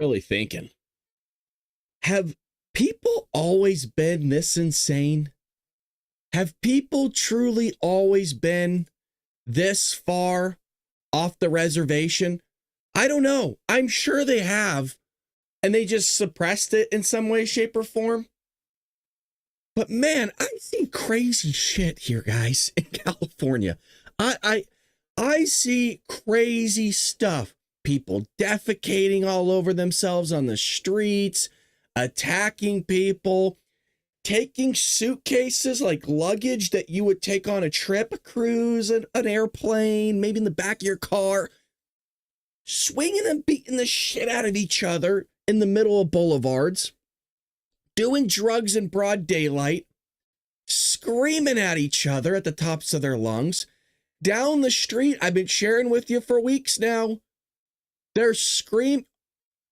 Really thinking, have people always been this insane? Have people truly always been this far off the reservation? I don't know. I'm sure they have, and they just suppressed it in some way, shape, or form. But man, I see crazy shit here, guys, in California. I see crazy stuff. People defecating all over themselves on the streets, attacking people, taking suitcases like luggage that you would take on a trip, a cruise, an airplane, maybe in the back of your car, swinging and beating the shit out of each other in the middle of boulevards, doing drugs in broad daylight, screaming at each other at the tops of their lungs. Down the street, I've been sharing with you for weeks now, they're screaming,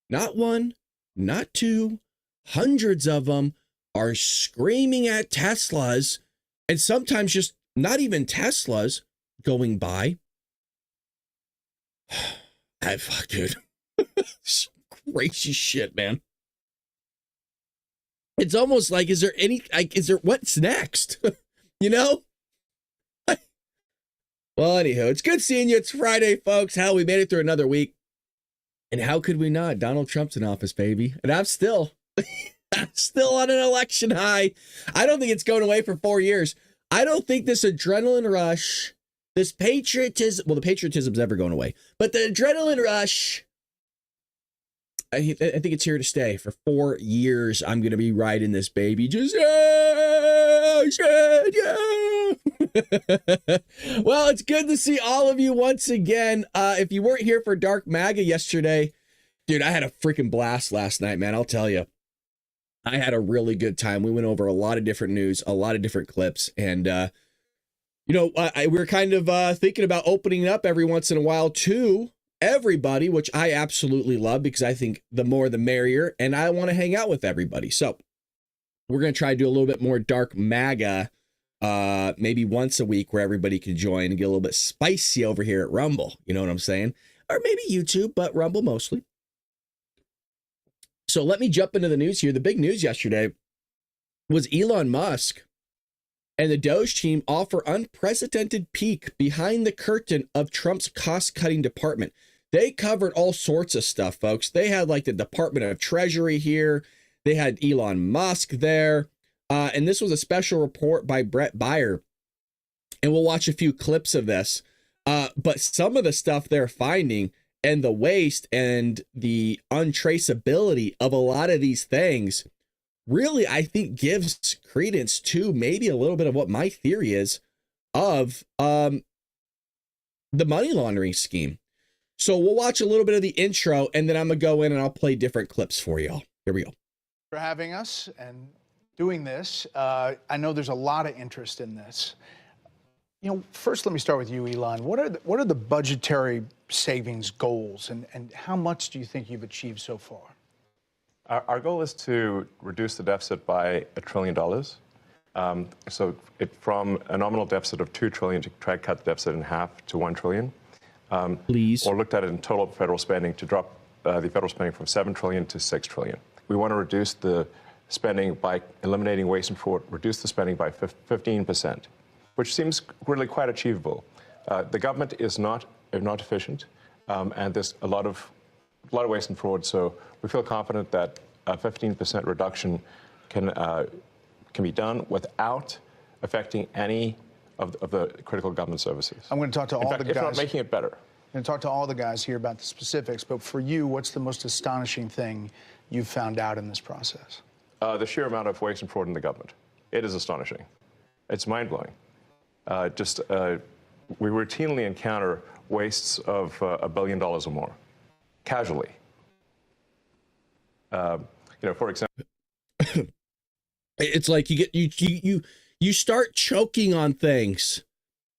not one, not two, hundreds of them are screaming at Teslas, and sometimes just not even Teslas going by. Dude, crazy shit, man. It's almost like, what's next? You know? Well, anywho, it's good seeing you. It's Friday, folks. Hell, we made it through another week. And how could we not? Donald Trump's in office, baby. And I'm still on an election high. I don't think it's going away for 4 years. I don't think this adrenaline rush, this patriotism, well, the patriotism's never going away, but the adrenaline rush, I think it's here to stay. For 4 years, I'm going to be riding this baby. Just, yeah. Well, it's good to see all of you once again. If you weren't here for Dark MAGA yesterday, dude, I had a freaking blast last night, man. I'll tell you. I had a really good time. We went over a lot of different news, a lot of different clips. And, we were kind of thinking about opening up every once in a while to everybody, which I absolutely love because I think the more the merrier. And I want to hang out with everybody. So we're going to try to do a little bit more Dark MAGA, maybe once a week where everybody can join and get a little bit spicy over here at Rumble. You know what I'm saying? Or maybe YouTube, but Rumble mostly. So let me jump into the news here. The big news yesterday was Elon Musk and the DOGE team offer unprecedented peek behind the curtain of Trump's cost-cutting department. They covered all sorts of stuff, folks. They had like the Department of Treasury here. They had Elon Musk there. And this was a special report by Brett Baier. And we'll watch a few clips of this. But some of the stuff they're finding and the waste and the untraceability of a lot of these things really, I think, gives credence to maybe a little bit of what my theory is of the money laundering scheme. So we'll watch a little bit of the intro, and then I'm going to go in and I'll play different clips for y'all. Here we go. For having us and doing this. I know there's a lot of interest in this. You know, first, let me start with you, Elon. What are the budgetary savings goals, and how much do you think you've achieved so far? Our goal is to reduce the deficit by $1 trillion. From a nominal deficit of $2 trillion to try to cut the deficit in half to $1 trillion. Please. Or looked at it in total federal spending to drop the federal spending from $7 trillion to $6 trillion. We want to reduce the spending by eliminating waste and fraud, reduce the spending by 15%, which seems really quite achievable. The government is not efficient, and there's a lot of waste and fraud. So we feel confident that a 15% reduction can be done without affecting any of the critical government services. I'm going to talk to all the guys. If not making it better. I'm going to talk to all the guys here about the specifics. But for you, what's the most astonishing thing you've found out in this process? The sheer amount of waste and fraud in the government. It is astonishing. It's mind-blowing. We routinely encounter wastes of $1 billion or more, casually. For example, it's like you start choking on things.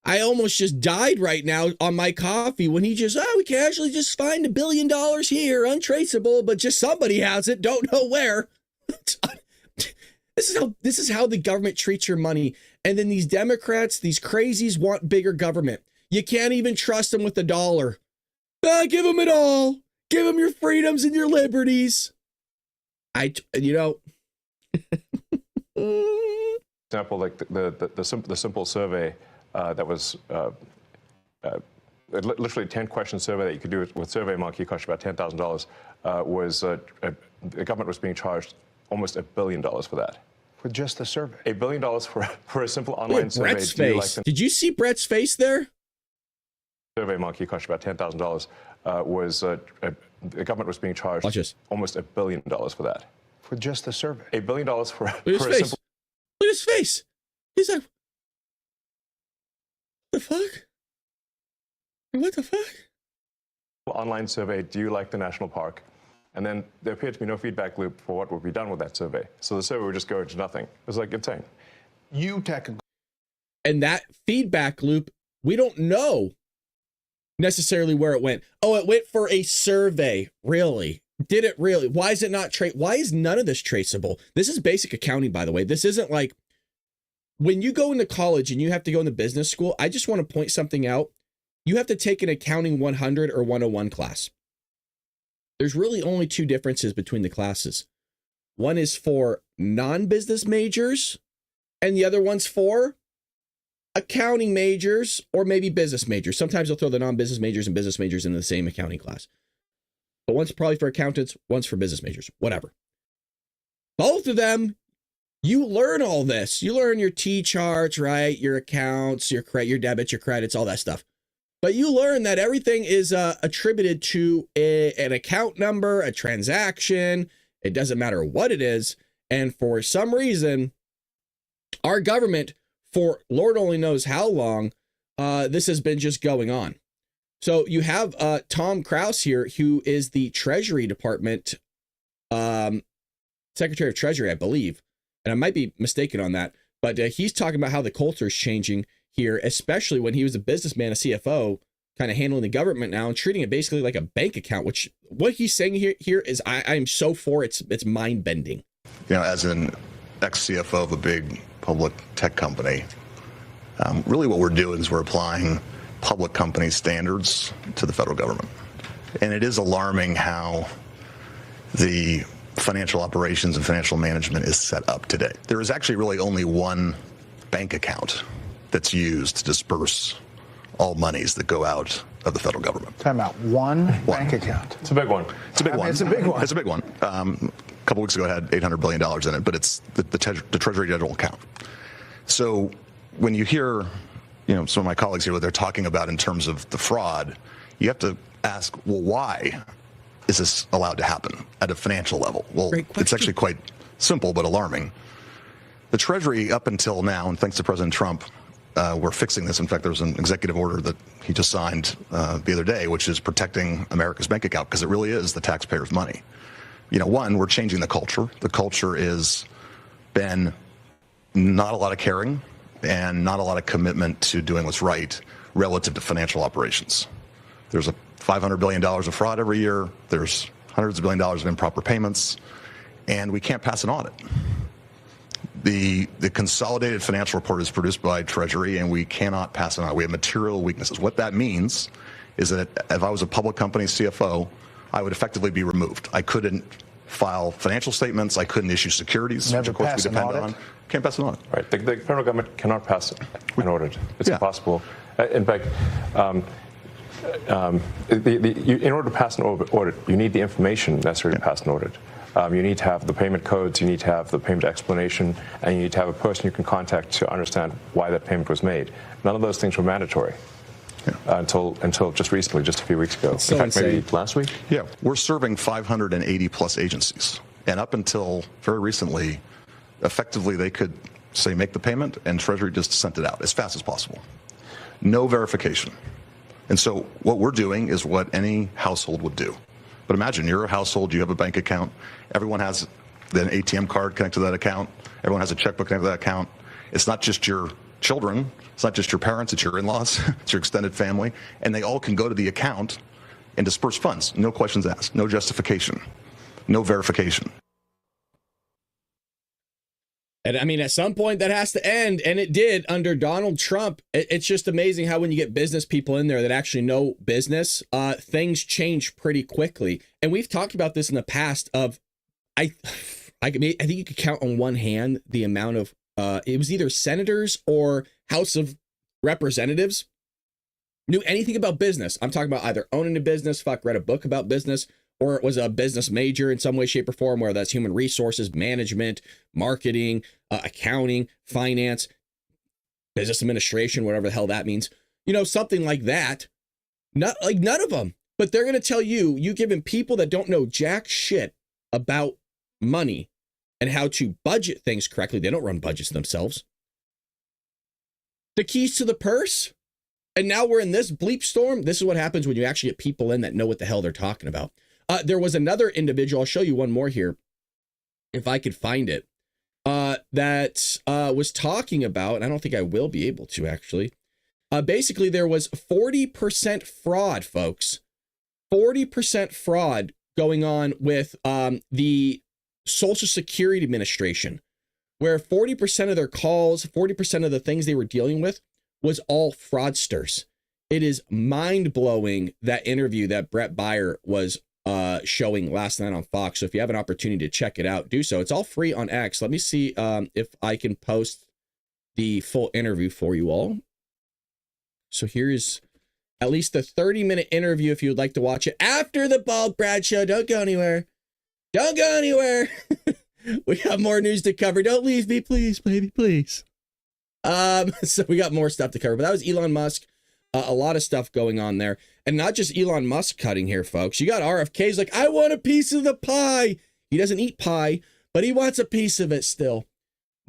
I almost just died right now on my coffee when he just, we casually just find $1 billion here, untraceable, but just somebody has it, don't know where. This is how the government treats your money. And then these Democrats, these crazies want bigger government. You can't even trust them with $1. Give them it all. Give them your freedoms and your liberties. Example, like the simple survey that was literally 10-question survey that you could do with SurveyMonkey, cost you about $10,000, was the government was being charged almost $1 billion for that. For just the survey? $1 billion for a simple online survey. Brett's face. Did you see Brett's face there? SurveyMonkey, cost you about $10,000, was the government was being charged almost $1 billion for that. For just the survey? $1 billion for Look at his face. simple. Look at his face. He's like, what the fuck? What the fuck? Online survey, do you like the national park? And then there appeared to be no feedback loop for what would be done with that survey. So the survey would just go into nothing. It was like insane. And that feedback loop, we don't know necessarily where it went. Oh, it went for a survey. Really? Did it really? Why is it not why is none of this traceable? This is basic accounting, by the way. This isn't like when you go into college and you have to go into business school. I just want to point something out. You have to take an accounting 100 or 101 class. There's really only two differences between the classes. One is for non-business majors, and the other one's for accounting majors or maybe business majors. Sometimes they'll throw the non-business majors and business majors in the same accounting class. But one's probably for accountants, one's for business majors, whatever. Both of them, you learn all this. You learn your T-charts, right? Your accounts, your debits, your credits, all that stuff. But you learn that everything is attributed to an account number, a transaction. It doesn't matter what it is. And for some reason, our government, for Lord only knows how long, this has been just going on. So you have Tom Krause here, who is the Treasury Department Secretary of Treasury, I believe. And I might be mistaken on that. But he's talking about how the culture is changing here, especially when he was a businessman, a CFO, kind of handling the government now and treating it basically like a bank account, which what he's saying here is I am so for it's mind bending. You know, as an ex-CFO of a big public tech company, really what we're doing is we're applying public company standards to the federal government. And it is alarming how the financial operations and financial management is set up today. There is actually really only one bank account that's used to disperse all monies that go out of the federal government. Time out. One bank account. It's a big one. It's a big one. It's a big one. It's a big one. A couple weeks ago, it had $800 billion in it, but it's the Treasury General account. So when you hear, you know, some of my colleagues here, what they're talking about in terms of the fraud, you have to ask, well, why is this allowed to happen at a financial level? Well, it's actually quite simple but alarming. The Treasury, up until now, and thanks to President Trump, we're fixing this. In fact, there was an executive order that he just signed the other day, which is protecting America's bank account, because it really is the taxpayers' money. You know, one, we're changing the culture. The culture is been not a lot of caring and not a lot of commitment to doing what's right relative to financial operations. There's a $500 billion of fraud every year. There's hundreds of billion dollars of improper payments, and we can't pass an audit. The consolidated financial report is produced by Treasury, and we cannot pass it on. We have material weaknesses. What that means is that if I was a public company CFO, I would effectively be removed. I couldn't file financial statements. I couldn't issue securities, which of course we depend on. Can't pass an audit. Right. The federal government cannot pass an audit. It's impossible. In fact, in order to pass an audit, you need the information necessary to pass an audit. You need to have the payment codes, you need to have the payment explanation, and you need to have a person you can contact to understand why that payment was made. None of those things were mandatory until just recently, just a few weeks ago. So in fact, maybe last week? Yeah, we're serving 580 plus agencies. And up until very recently, effectively they could say make the payment and Treasury just sent it out as fast as possible. No verification. And so what we're doing is what any household would do. But imagine you're a household, you have a bank account, everyone has an ATM card connected to that account, everyone has a checkbook connected to that account. It's not just your children, it's not just your parents, it's your in-laws, it's your extended family, and they all can go to the account and disperse funds. No questions asked, no justification, no verification. And I mean, at some point that has to end, and it did under Donald Trump. It's just amazing how when you get business people in there that actually know business, things change pretty quickly. And we've talked about this in the past of, I think you could count on one hand the amount of, it was either senators or House of Representatives knew anything about business. I'm talking about either owning a business, read a book about business, or it was a business major in some way, shape, or form, whether that's human resources, management, marketing, accounting, finance, business administration, whatever the hell that means. You know, something like that. Not like none of them. But they're going to tell you giving people that don't know jack shit about money and how to budget things correctly. They don't run budgets themselves. The keys to the purse. And now we're in this bleep storm. This is what happens when you actually get people in that know what the hell they're talking about. There was another individual, I'll show you one more here, if I could find it, that was talking about, and I don't think I will be able to actually, basically there was 40% fraud, folks, 40% fraud going on with the Social Security Administration, where 40% of their calls, 40% of the things they were dealing with was all fraudsters. It is mind-blowing, that interview that Brett Baier was showing last night on Fox. So if you have an opportunity to check it out, do so. It's all free on X. Let me see if I can post the full interview for you all. So here's at least the 30-minute interview if you would like to watch it after the Bald Brad Show. Don't go anywhere. Don't go anywhere. We have more news to cover. Don't leave me, please, baby, please. So we got more stuff to cover, but that was Elon Musk. A lot of stuff going on there. And not just Elon Musk cutting here, folks. You got RFK's like, I want a piece of the pie. He doesn't eat pie, but he wants a piece of it still.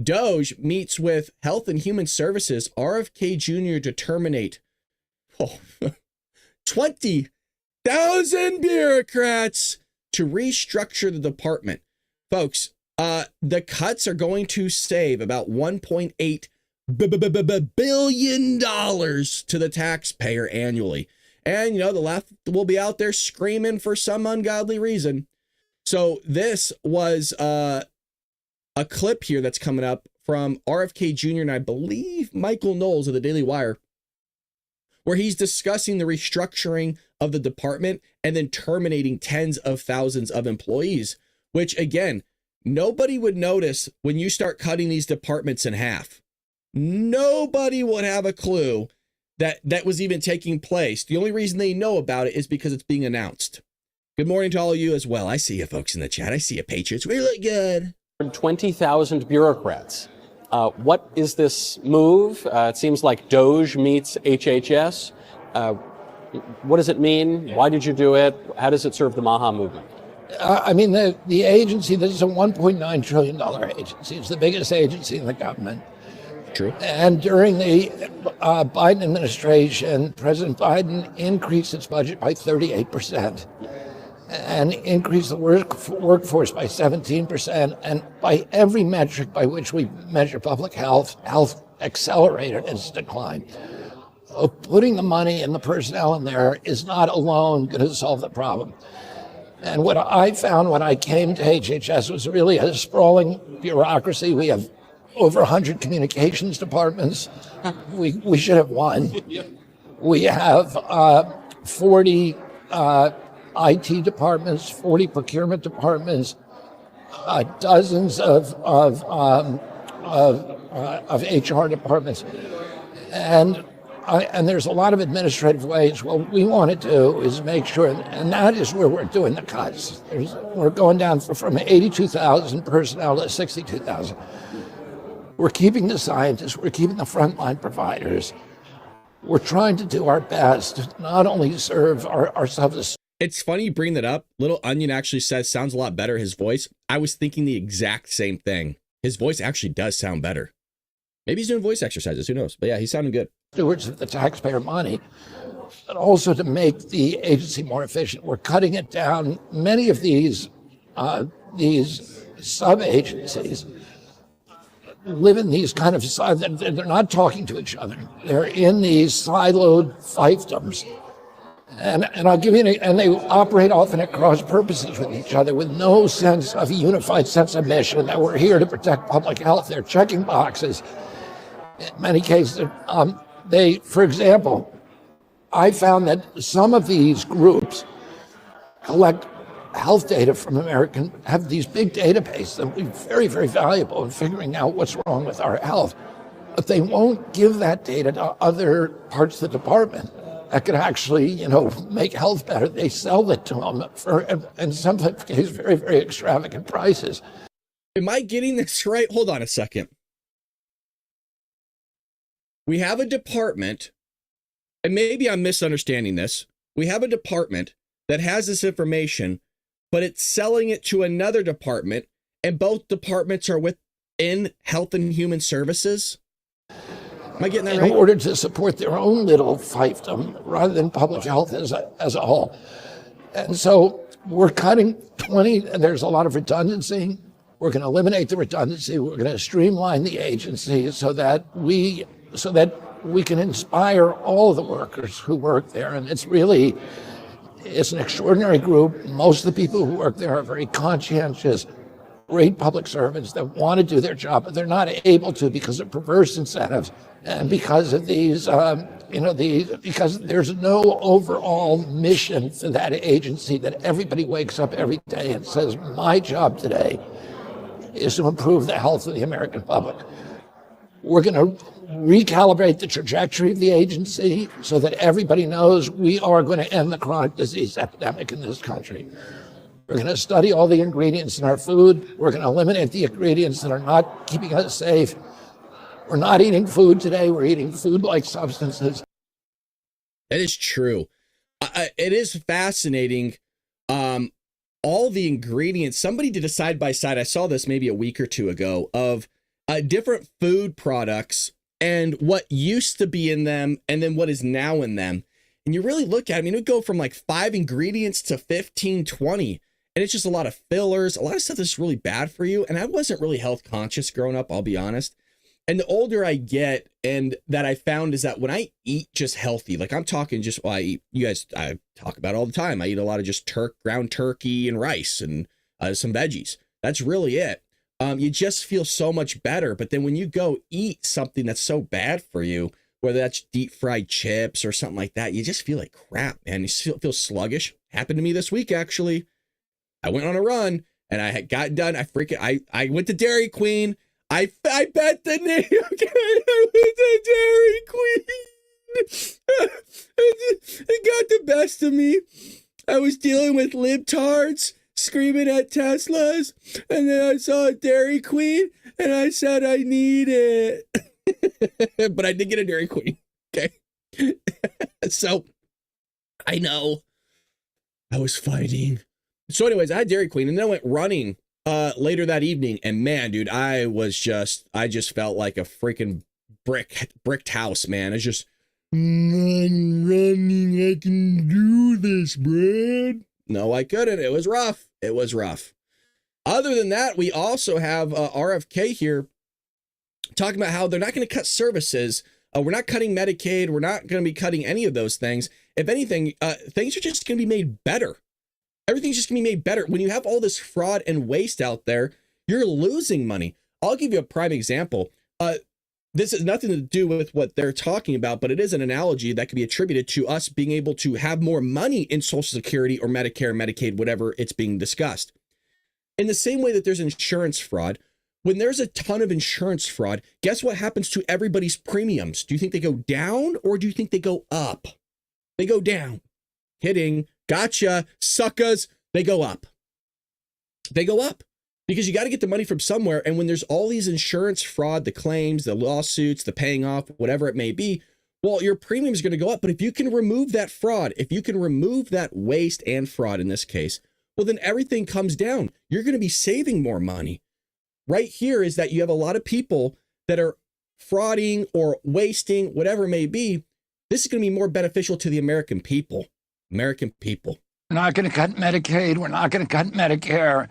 DOGE meets with Health and Human Services, RFK Jr. to terminate 20,000 bureaucrats to restructure the department. Folks, the cuts are going to save about $1.8 billion to the taxpayer annually. And, you know, the left will be out there screaming for some ungodly reason. So this was a clip here that's coming up from RFK Jr. and I believe Michael Knowles of the Daily Wire, where he's discussing the restructuring of the department and then terminating tens of thousands of employees, which, again, nobody would notice when you start cutting these departments in half. Nobody would have a clue that was even taking place. The only reason they know about it is because it's being announced. Good morning to all of you as well. I see you folks in the chat. I see you, Patriots. We look good. 20,000 bureaucrats. What is this move? It seems like DOGE meets HHS. What does it mean? Why did you do it? How does it serve the MAHA movement? I mean, the agency, this is a $1.9 trillion agency. It's the biggest agency in the government. True. And during the Biden administration, President Biden increased its budget by 38% and increased the workforce by 17%. And by every metric by which we measure public health accelerated its decline. Putting the money and the personnel in there is not alone going to solve the problem. And what I found when I came to HHS was really a sprawling bureaucracy. We have over 100 communications departments. We should have one. We have 40 IT departments, 40 procurement departments, dozens of HR departments, and there's a lot of administrative ways. What we want to do is make sure, and that is where we're doing the cuts. We're going down from 82,000 personnel to 62,000. We're keeping the scientists, we're keeping the frontline providers. We're trying to do our best to not only serve ourselves. It's funny you bring that up. Little Onion actually sounds a lot better, his voice. I was thinking the exact same thing. His voice actually does sound better. Maybe he's doing voice exercises, who knows? But yeah, he's sounding good. Stewards of the taxpayer money, but also to make the agency more efficient. We're cutting it down. Many of these sub-agencies live in these kind of, they're not talking to each other. They're in these siloed fiefdoms. And I'll give you and they operate often at cross purposes with each other with no sense of a unified sense of mission that we're here to protect public health. They're checking boxes. In many cases, for example, I found that some of these groups collect health data from have these big databases that would be very, very valuable in figuring out what's wrong with our health. But they won't give that data to other parts of the department that could actually, make health better. They sell it to them for, in some cases, very, very extravagant prices. Am I getting this right? Hold on a second. We have a department, and maybe I'm misunderstanding this. We have a department that has this information, but it's selling it to another department, and both departments are within Health and Human Services. Am I getting that right? In order to support their own little fiefdom rather than public health as a whole. And so we're cutting 20, and there's a lot of redundancy. We're going to eliminate the redundancy. We're going to streamline the agency so that we can inspire all of the workers who work there. And it's an extraordinary group. Most of the people who work there are very conscientious, great public servants that want to do their job, but they're not able to because of perverse incentives and because of these, because there's no overall mission for that agency that everybody wakes up every day and says, my job today is to improve the health of the American public. We're going to recalibrate the trajectory of the agency so that everybody knows we are going to end the chronic disease epidemic in this country. We're going to study all the ingredients in our food. We're going to eliminate the ingredients that are not keeping us safe. We're not eating food today. We're eating food-like substances. That is true. It is fascinating. All the ingredients. Somebody did a side-by-side. I saw this maybe a week or two ago of different food products and what used to be in them and then what is now in them. And you really look at it, it would go from like 5 ingredients to 15, 20. And it's just a lot of fillers, a lot of stuff that's really bad for you. And I wasn't really health conscious growing up, I'll be honest. And the older I get, and that I found is that when I eat just healthy, like I'm talking just, I talk about it all the time. I eat a lot of just ground turkey and rice and some veggies. That's really it. You just feel so much better. But then when you go eat something that's so bad for you, whether that's deep fried chips or something like that, you just feel like crap, man. You feel sluggish. Happened to me this week, actually. I went on a run and I had got done. I went to Dairy Queen. I bet the name. Okay, I went to Dairy Queen. It got the best of me. I was dealing with libtards screaming at Teslas, and then I saw a Dairy Queen, and I said I need it. But I did get a Dairy Queen. Okay. So I know I was fighting. So anyways, I had Dairy Queen, and then I went running later that evening, and man, dude, I just felt like a freaking bricked house, man. It's just, I'm running, I can do this, Brad. No, I couldn't. It was rough. It was rough. Other than that, we also have RFK here talking about how they're not going to cut services. We're not cutting Medicaid. We're not going to be cutting any of those things. If anything, things are just going to be made better. Everything's just going to be made better. When you have all this fraud and waste out there, you're losing money. I'll give you a prime example. This has nothing to do with what they're talking about, but it is an analogy that can be attributed to us being able to have more money in Social Security or Medicare, Medicaid, whatever it's being discussed. In the same way that there's insurance fraud, when there's a ton of insurance fraud, guess what happens to everybody's premiums? Do you think they go down or do you think they go up? They go down. Kidding. Gotcha, suckers. They go up. They go up because you got to get the money from somewhere. And when there's all these insurance fraud, the claims, the lawsuits, the paying off, whatever it may be, well, your premium is going to go up. But if you can remove that fraud, if you can remove that waste and fraud in this case, well, then everything comes down. You're going to be saving more money. Right here is that you have a lot of people that are frauding or wasting, whatever it may be. This is going to be more beneficial to the American people. American people. We're not going to cut Medicaid. We're not going to cut Medicare.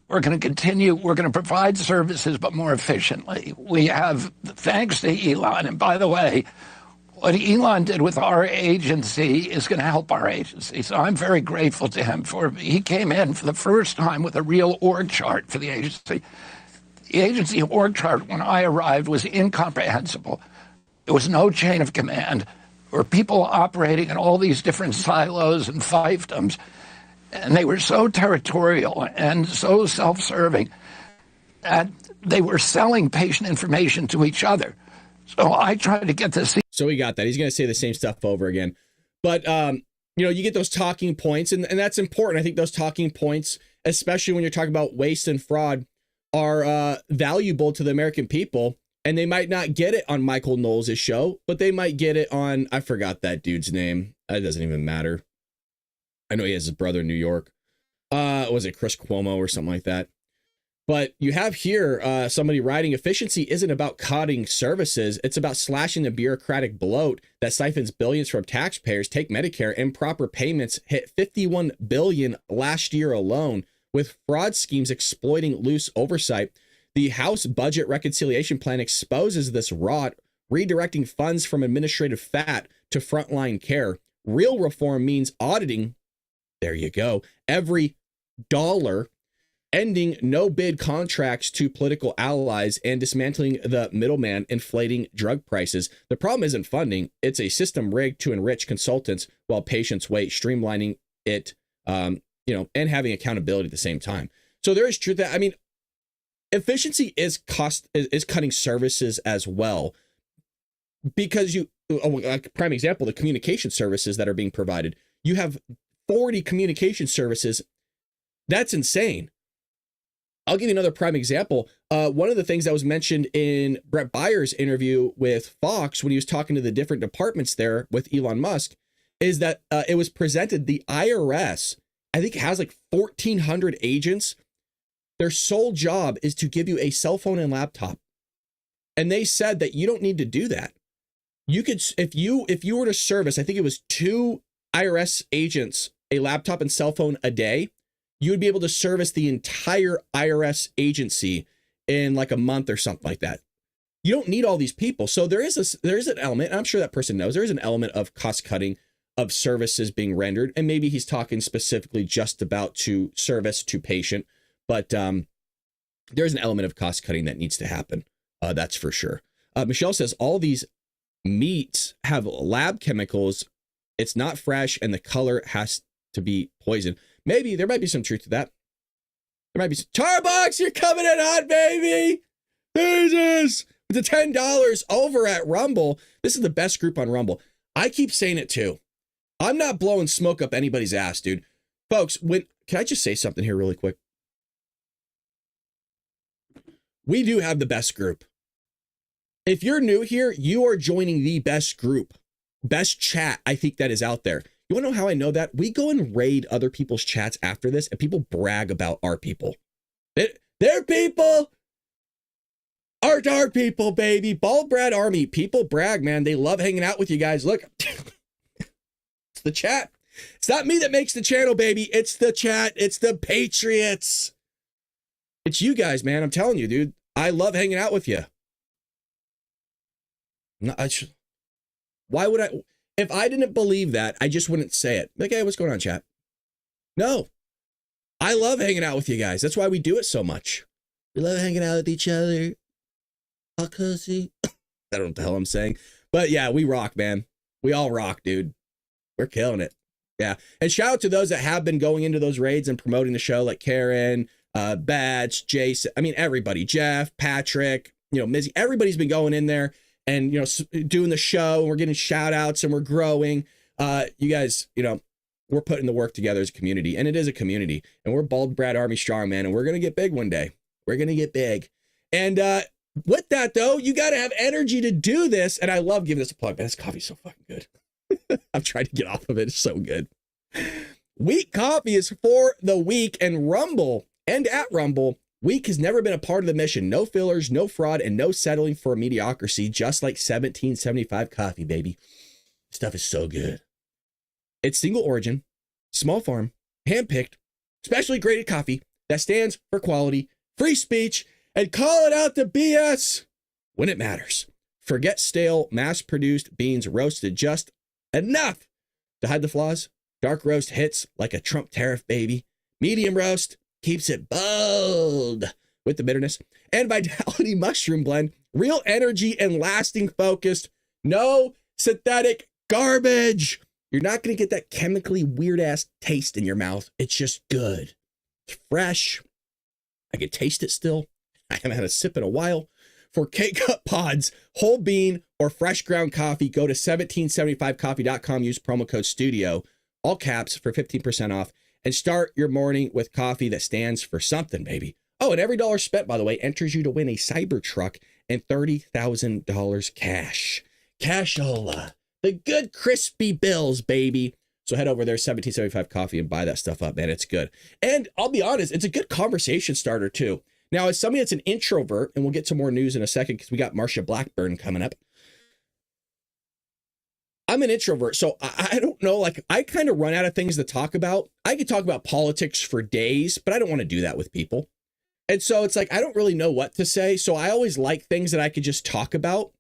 We're going to continue. We're going to provide services, but more efficiently. We have, thanks to Elon, and by the way, what Elon did with our agency is going to help our agency. So I'm very grateful to him he came in for the first time with a real org chart for the agency. The agency org chart when I arrived was incomprehensible. There was no chain of command. There were people operating in all these different silos and fiefdoms, and they were so territorial and so self-serving that they were selling patient information to each other. So I tried to get this. So we got that. He's going to say the same stuff over again. But, you get those talking points, and that's important. I think those talking points, especially when you're talking about waste and fraud, are valuable to the American people. And they might not get it on Michael Knowles' show, but they might get it on, I forgot that dude's name. It doesn't even matter. I know he has his brother in New York. Was it Chris Cuomo or something like that? But you have here somebody writing, efficiency isn't about cutting services. It's about slashing the bureaucratic bloat that siphons billions from taxpayers. Take Medicare. Improper payments hit $51 billion last year alone, with fraud schemes exploiting loose oversight. The House Budget Reconciliation Plan exposes this rot, redirecting funds from administrative fat to frontline care. Real reform means auditing, there you go, every dollar, ending no-bid contracts to political allies, and dismantling the middleman inflating drug prices. The problem isn't funding. It's a system rigged to enrich consultants while patients wait, streamlining it, and having accountability at the same time. So there is truth that, efficiency is cutting services as well, because a prime example, the communication services that are being provided. You have 40 communication services. That's insane. I'll give you another prime example. One of the things that was mentioned in Brett Byer's interview with Fox when he was talking to the different departments there with Elon Musk is that it was presented the IRS, I think, has like 1,400 agents. Their sole job is to give you a cell phone and laptop. And they said that you don't need to do that. You could, if you were to service, I think it was 2 IRS agents, a laptop and cell phone a day, you would be able to service the entire IRS agency in like a month or something like that. You don't need all these people. So there is an element, and I'm sure that person knows, there is an element of cost cutting of services being rendered. And maybe he's talking specifically just about to service to patient, but there's an element of cost cutting that needs to happen. That's for sure. Michelle says all these meats have lab chemicals. It's not fresh, and the color has to be poison. Maybe there might be some truth to that. There might be some. Tarbox, you're coming in hot, baby. Jesus. With the $10 over at Rumble. This is the best group on Rumble. I keep saying it too. I'm not blowing smoke up anybody's ass, dude. Folks, can I just say something here really quick? We do have the best group. If you're new here, you are joining the best group, best chat I think that is out there. You want to know how I know that? We go and raid other people's chats after this, and people brag about our people. Their people are our people, baby. Bald Brad Army. People brag, man. They love hanging out with you guys. Look, it's the chat. It's not me that makes the channel, baby. It's the chat. It's the Patriots. It's you guys, man. I'm telling you, dude. I love hanging out with you. Why would I? If I didn't believe that, I just wouldn't say it. Like, hey, what's going on, chat? No. I love hanging out with you guys. That's why we do it so much. We love hanging out with each other. How cozy. I don't know what the hell I'm saying. But yeah, we rock, man. We all rock, dude. We're killing it. Yeah. And shout out to those that have been going into those raids and promoting the show, like Karen, Batch, Jason. I mean, everybody. Jeff, Patrick, Mizzy. Everybody's been going in there and, doing the show. And we're getting shout outs and we're growing. You guys, we're putting the work together as a community, and it is a community, and we're Bald Brad Army strong, man. And we're going to get big one day. We're going to get big. And with that, though, you got to have energy to do this. And I love giving this a plug, man. This coffee's so fucking good. I'm trying to get off of it. It's so good. Weak coffee is for the weak, and Rumble and at Rumble, weak has never been a part of the mission. No fillers, no fraud, and no settling for mediocrity, just like 1775 coffee, baby. Stuff is so good. It's single origin, small farm, handpicked, specially graded coffee that stands for quality, free speech, and call it out the BS when it matters. Forget stale, mass-produced beans roasted just enough to hide the flaws. Dark roast hits like a Trump tariff, baby. Medium roast keeps it bold with the bitterness. And Vitality Mushroom Blend, real energy and lasting focused. No synthetic garbage. You're not going to get that chemically weird-ass taste in your mouth. It's just good. It's fresh. I can taste it still. I haven't had a sip in a while. For K-Cup pods, whole bean, or fresh ground coffee, go to 1775coffee.com. Use promo code STUDIO, all caps, for 15% off. And start your morning with coffee that stands for something, baby. Oh, and every dollar spent, by the way, enters you to win a Cybertruck and $30,000 cash. Cashola. The good crispy bills, baby. So head over there, 1775 Coffee, and buy that stuff up, man. It's good. And I'll be honest, it's a good conversation starter, too. Now, as somebody that's an introvert, and we'll get to more news in a second because we got Marsha Blackburn coming up. I'm an introvert, so I don't know. Like, I kind of run out of things to talk about. I could talk about politics for days, but I don't want to do that with people. And so it's like, I don't really know what to say. So I always like things that I could just talk about.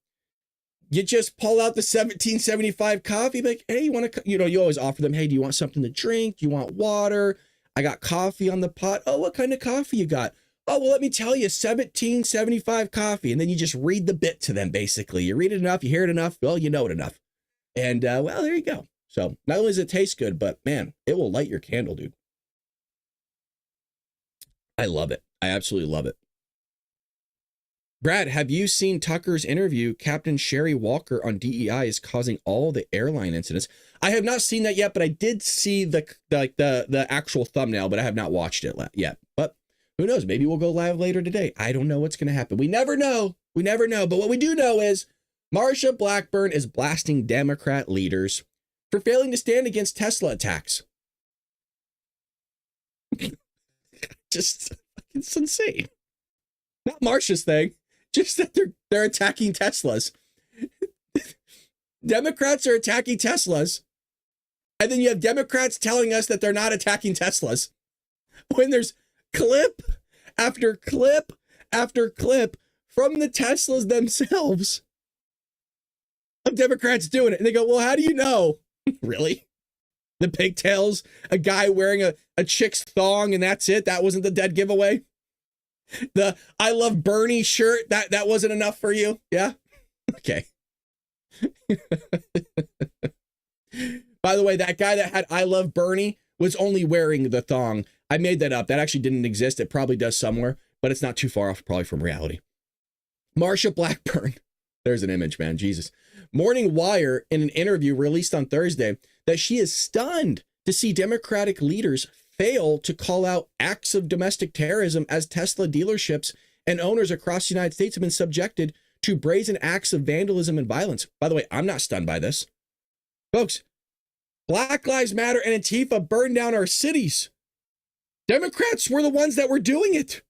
You just pull out the 1775 coffee, like, hey, you want to, you always offer them, hey, do you want something to drink? Do you want water? I got coffee on the pot. Oh, what kind of coffee you got? Oh, well, let me tell you, 1775 coffee. And then you just read the bit to them, basically. You read it enough, you hear it enough, well, you know it enough. And, well, there you go. So not only does it taste good, but, man, it will light your candle, dude. I love it. I absolutely love it. Brad, have you seen Tucker's interview? Captain Sherry Walker on DEI is causing all the airline incidents. I have not seen that yet, but I did see the actual thumbnail, but I have not watched it yet. But who knows? Maybe we'll go live later today. I don't know what's going to happen. We never know. We never know. But what we do know is Marsha Blackburn is blasting Democrat leaders for failing to stand against Tesla attacks. Just, it's insane. Not Marsha's thing, just that they're attacking Teslas. Democrats are attacking Teslas, and then you have Democrats telling us that they're not attacking Teslas. When there's clip after clip after clip from the Teslas themselves of Democrats doing it. And they go, well, how do you know? Really? The pigtails, a guy wearing a chick's thong, and that's it? That wasn't the dead giveaway? The I Love Bernie shirt, that wasn't enough for you? Yeah? Okay. By the way, that guy that had I Love Bernie was only wearing the thong. I made that up. That actually didn't exist. It probably does somewhere, but it's not too far off probably from reality. Marsha Blackburn. There's an image, man. Jesus. Morning Wire, in an interview released on Thursday, that she is stunned to see Democratic leaders fail to call out acts of domestic terrorism as Tesla dealerships and owners across the United States have been subjected to brazen acts of vandalism and violence. By the way, I'm not stunned by this. Folks, Black Lives Matter and Antifa burned down our cities. Democrats were the ones that were doing it.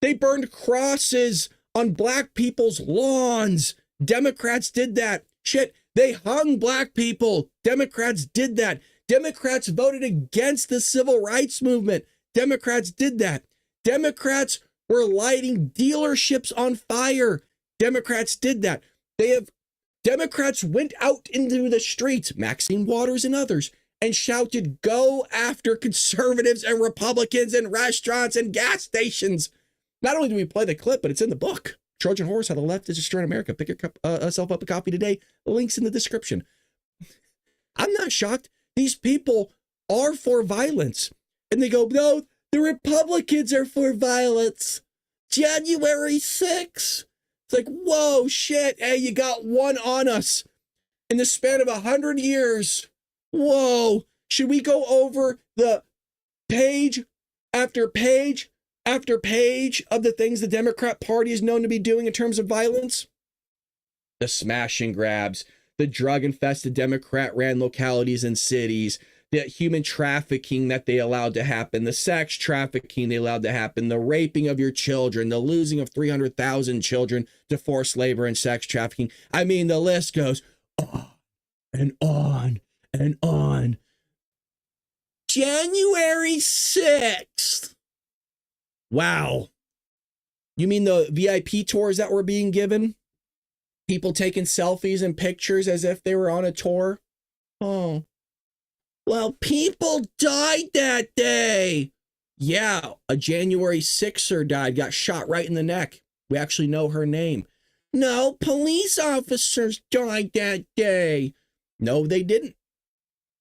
They burned crosses on black people's lawns. Democrats did that. Shit, they hung black people. Democrats did that. Democrats voted against the civil rights movement. Democrats did that. Democrats were lighting dealerships on fire. Democrats did that. Democrats went out into the streets, Maxine Waters and others, and shouted, go after conservatives and Republicans and restaurants and gas stations. Not only do we play the clip, but it's in the book. Trojan Horse, How the Left is Destroying America. Pick yourself up a copy today. The link's in the description. I'm not shocked. These people are for violence. And they go, no, the Republicans are for violence. January 6th. It's like, whoa, shit. Hey, you got one on us in the span of 100 years. Whoa. Should we go over the page after page after page of the things the Democrat Party is known to be doing in terms of violence? The smash and grabs, the drug-infested Democrat-ran localities and cities, the human trafficking that they allowed to happen, the sex trafficking they allowed to happen, the raping of your children, the losing of 300,000 children to forced labor and sex trafficking. I mean, the list goes on and on and on. January 6th. Wow. You mean the VIP tours that were being given? People taking selfies and pictures as if they were on a tour. Oh, well, people died that day. Yeah, a January 6er died, got shot right in the neck. We actually know her name. No, police officers died that day. No, they didn't.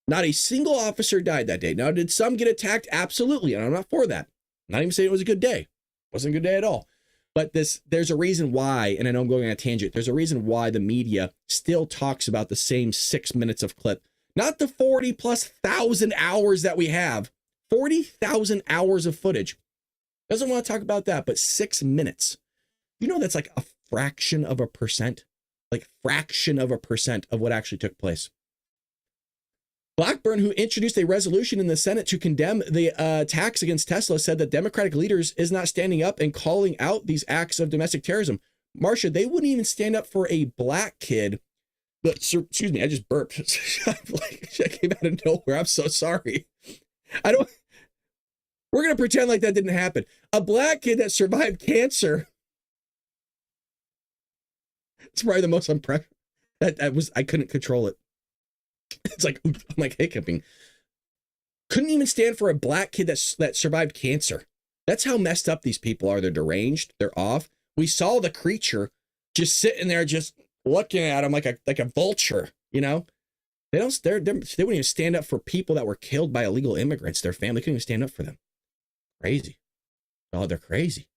Not a single officer died that day. Now, did some get attacked? Absolutely, and I'm not for that. I'm not even saying it was a good day. It wasn't a good day at all. But there's a reason why, and I know I'm going on a tangent, there's a reason why the media still talks about the same 6 minutes of clip. Not the 40,000+ hours that we have. 40,000 hours of footage. Doesn't want to talk about that, but 6 minutes. You know, that's like a fraction of a percent. Like fraction of a percent of what actually took place. Blackburn, who introduced a resolution in the Senate to condemn the attacks against Tesla, said that Democratic leaders is not standing up and calling out these acts of domestic terrorism. Marcia, they wouldn't even stand up for a black kid. But, excuse me, I just burped. That came out of nowhere. I'm so sorry. We're going to pretend like that didn't happen. A black kid that survived cancer. It's probably the most impressive. I couldn't control it. It's like, I'm like hiccuping. Couldn't even stand for a black kid that survived cancer. That's how messed up these people are. They're deranged. They're off. We saw the creature just sitting there, just looking at him like a vulture. You know, they wouldn't even stand up for people that were killed by illegal immigrants. Their family couldn't even stand up for them. Crazy. Oh, they're crazy.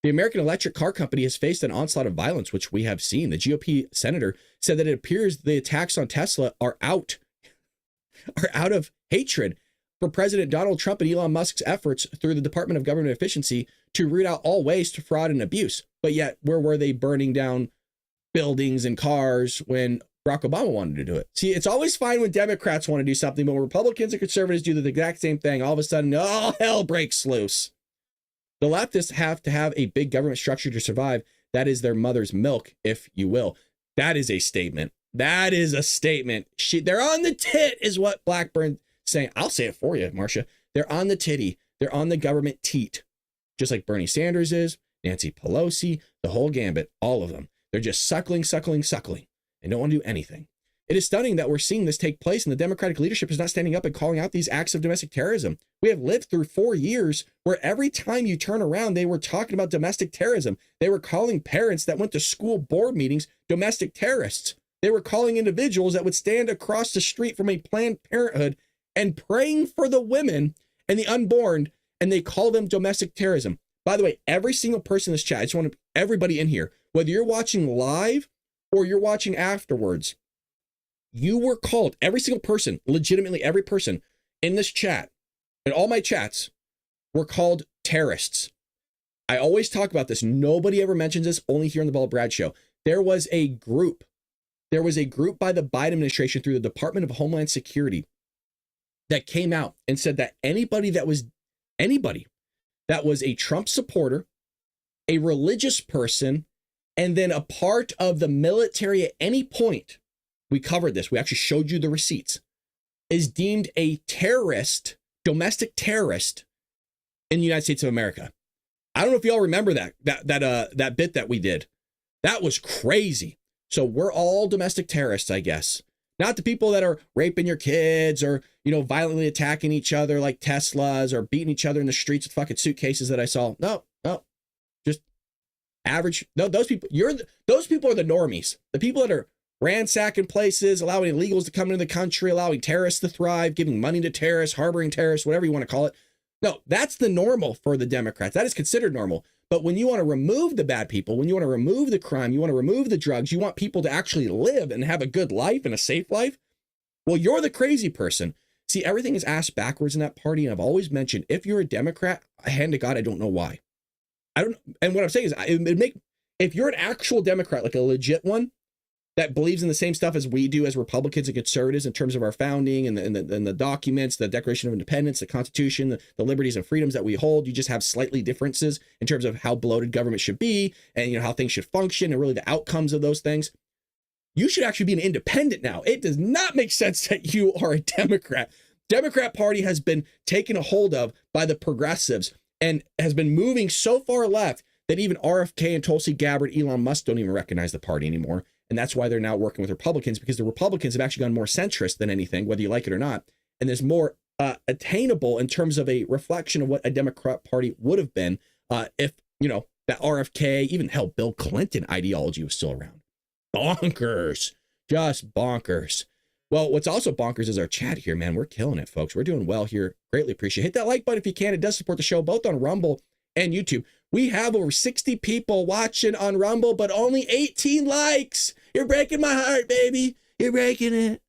The American Electric Car Company has faced an onslaught of violence, which we have seen. The GOP senator said that it appears the attacks on Tesla are out of hatred for President Donald Trump and Elon Musk's efforts through the Department of Government Efficiency to root out all waste, fraud, and abuse. But yet, where were they burning down buildings and cars when Barack Obama wanted to do it? See, it's always fine when Democrats want to do something, but when Republicans and conservatives do the exact same thing, all of a sudden, all hell breaks loose. The leftists have to have a big government structure to survive. That is their mother's milk, if you will. That is a statement. That is a statement. They're on the tit, is what Blackburn saying. I'll say it for you, Marcia. They're on the titty. They're on the government teat. Just like Bernie Sanders is, Nancy Pelosi, the whole gambit, all of them. They're just suckling, and don't want to do anything. It is stunning that we're seeing this take place and the Democratic leadership is not standing up and calling out these acts of domestic terrorism. We have lived through 4 years where every time you turn around, they were talking about domestic terrorism. They were calling parents that went to school board meetings domestic terrorists. They were calling individuals that would stand across the street from a Planned Parenthood and praying for the women and the unborn, and they call them domestic terrorism. By the way, every single person in this chat, I just want everybody in here, whether you're watching live or you're watching afterwards, you were called, every single person, legitimately every person in this chat, and all my chats were called terrorists. I always talk about this. Nobody ever mentions this, only here on the Ball Brad Show. There was a group by the Biden administration through the Department of Homeland Security that came out and said that anybody that was a Trump supporter, a religious person, and then a part of the military at any point, we covered this, we actually showed you the receipts, is deemed a terrorist, domestic terrorist in the United States of America. I don't know if y'all remember that bit that we did. That was crazy. So we're all domestic terrorists, I guess. Not the people that are raping your kids or, violently attacking each other like Teslas or beating each other in the streets with fucking suitcases that I saw. No, just average. No, those people are the normies. The people that are ransacking places, allowing illegals to come into the country, allowing terrorists to thrive, giving money to terrorists, harboring terrorists, whatever you want to call it. No, that's the normal for the Democrats. That is considered normal. But when you want to remove the bad people, when you want to remove the crime, you want to remove the drugs, you want people to actually live and have a good life and a safe life, well, you're the crazy person. See, everything is asked backwards in that party. And I've always mentioned, if you're a Democrat, hand to God, I don't know why. And what I'm saying is, if you're an actual Democrat, like a legit one, that believes in the same stuff as we do as Republicans and conservatives in terms of our founding and the documents, the Declaration of Independence, the Constitution, the liberties and freedoms that we hold. You just have slightly differences in terms of how bloated government should be and how things should function and really the outcomes of those things. You should actually be an independent now. It does not make sense that you are a Democrat. Democrat Party has been taken a hold of by the progressives and has been moving so far left that even RFK and Tulsi Gabbard, Elon Musk don't even recognize the party anymore. And that's why they're now working with Republicans, because the Republicans have actually gone more centrist than anything, whether you like it or not. And there's more attainable in terms of a reflection of what a Democrat Party would have been if, that RFK, even hell, Bill Clinton ideology was still around. Bonkers. Just bonkers. Well, what's also bonkers is our chat here, man. We're killing it, folks. We're doing well here. Greatly appreciate it. Hit that like button if you can. It does support the show, both on Rumble and YouTube. We have over 60 people watching on Rumble, but only 18 likes. You're breaking my heart, baby. You're breaking it.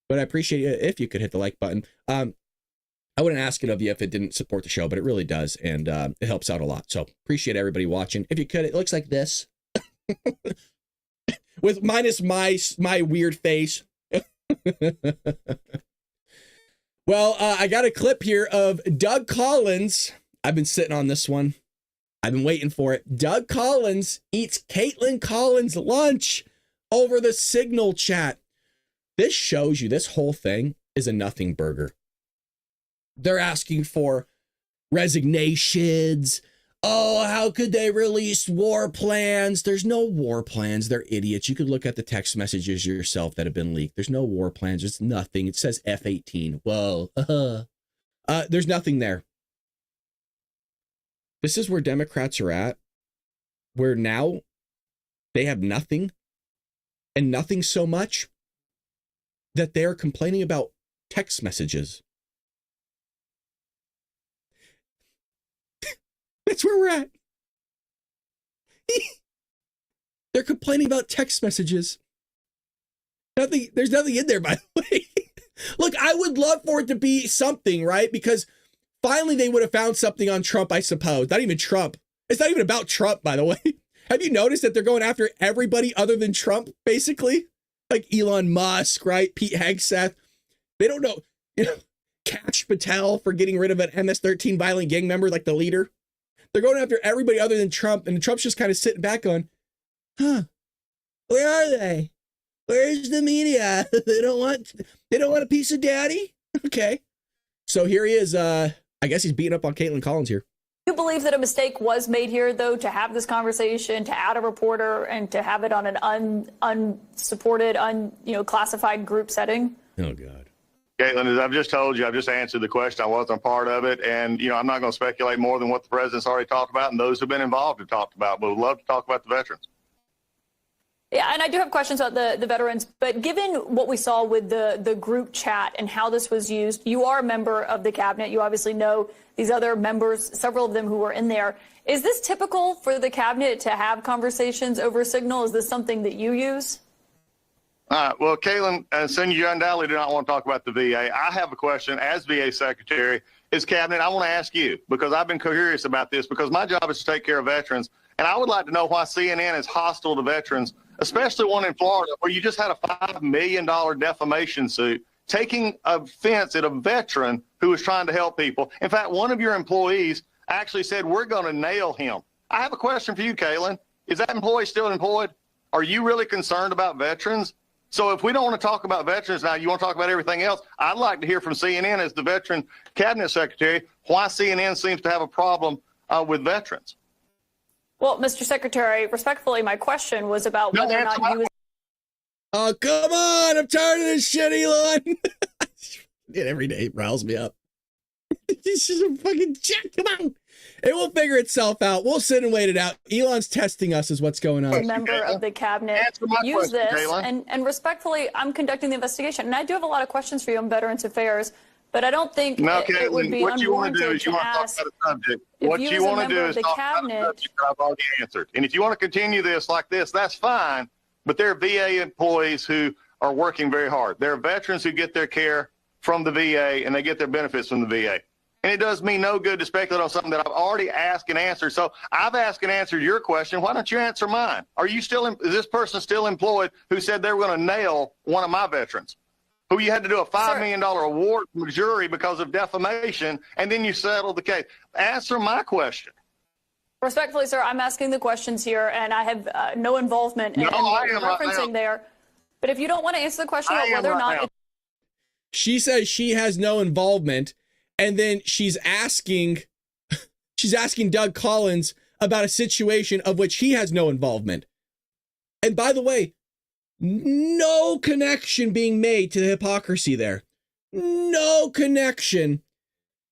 But I appreciate it if you could hit the like button. I wouldn't ask it of you if it didn't support the show, but it really does, and it helps out a lot. So appreciate everybody watching. If you could, it looks like this, with minus my weird face. Well, I got a clip here of Doug Collins. I've been sitting on this one. I've been waiting for it. Doug Collins eats Caitlin Collins' lunch over the Signal chat. This shows you this whole thing is a nothing burger. They're asking for resignations. Oh, how could they release war plans? There's no war plans. They're idiots. You could look at the text messages yourself that have been leaked. There's no war plans. It's nothing. It says F-18. Whoa. There's nothing there. This is where Democrats are at, where now they have nothing, and nothing so much that they're complaining about text messages. That's where we're at. They're complaining about text messages. There's nothing in there, by the way. Look, I would love for it to be something, right? Because finally they would have found something on Trump, I suppose. Not even Trump. It's not even about Trump, by the way. Have you noticed that they're going after everybody other than Trump, basically? Like Elon Musk, right? Pete Hegseth. They don't know, Kash Patel for getting rid of an MS-13 violent gang member, like the leader. They're going after everybody other than Trump, and Trump's just kind of sitting back going, where are they? Where's the media? They don't want a piece of daddy? Okay. So here he is. I guess he's beating up on Caitlin Collins here. You believe that a mistake was made here, though, to have this conversation, to add a reporter, and to have it on an unsupported, classified group setting? Oh, God. Caitlin, as I've just told you, I've just answered the question. I wasn't part of it. And, I'm not going to speculate more than what the president's already talked about and those who've been involved have talked about. But we'd love to talk about the veterans. Yeah, and I do have questions about the veterans. But given what we saw with the group chat and how this was used, you are a member of the cabinet. You obviously know these other members, several of them who were in there. Is this typical for the cabinet to have conversations over Signal? Is this something that you use? Well, Caitlin, since you undoubtedly do not want to talk about the VA, I have a question as VA Secretary. As Cabinet, I want to ask you, because I've been curious about this, because my job is to take care of veterans, and I would like to know why CNN is hostile to veterans, especially one in Florida, where you just had a $5 million defamation suit taking offense at a veteran who was trying to help people. In fact, one of your employees actually said, we're going to nail him. I have a question for you, Caitlin. Is that employee still employed? Are you really concerned about veterans? So if we don't want to talk about veterans now, you want to talk about everything else, I'd like to hear from CNN as the Veteran Cabinet Secretary why CNN seems to have a problem with veterans. Well, Mr. Secretary, respectfully, my question was about whether or not you... Oh, come on. I'm tired of this shit, Elon. It every day riles me up. This is a fucking shit. Come on. It will figure itself out. We'll sit and wait it out. Elon's testing us is what's going on. A member of the cabinet use this, and respectfully, I'm conducting the investigation. And I do have a lot of questions for you on Veterans Affairs, but I don't think it would be unwarranted to ask. What you want to do is talk about the subject that I've already answered. And if you want to continue this like this, that's fine. But there are VA employees who are working very hard. There are veterans who get their care from the VA and they get their benefits from the VA. And it does me no good to speculate on something that I've already asked and answered. So I've asked and answered your question. Why don't you answer mine? Is this person still employed who said they were going to nail one of my veterans, who you had to do a $5 million award from a jury because of defamation, and then you settled the case? Answer my question. Respectfully, sir, I'm asking the questions here, and I have no involvement in what you're referencing there. But if you don't want to answer the question about whether or not... She says she has no involvement. And then she's asking Doug Collins about a situation of which he has no involvement. And by the way, No connection being made to the hypocrisy there. No connection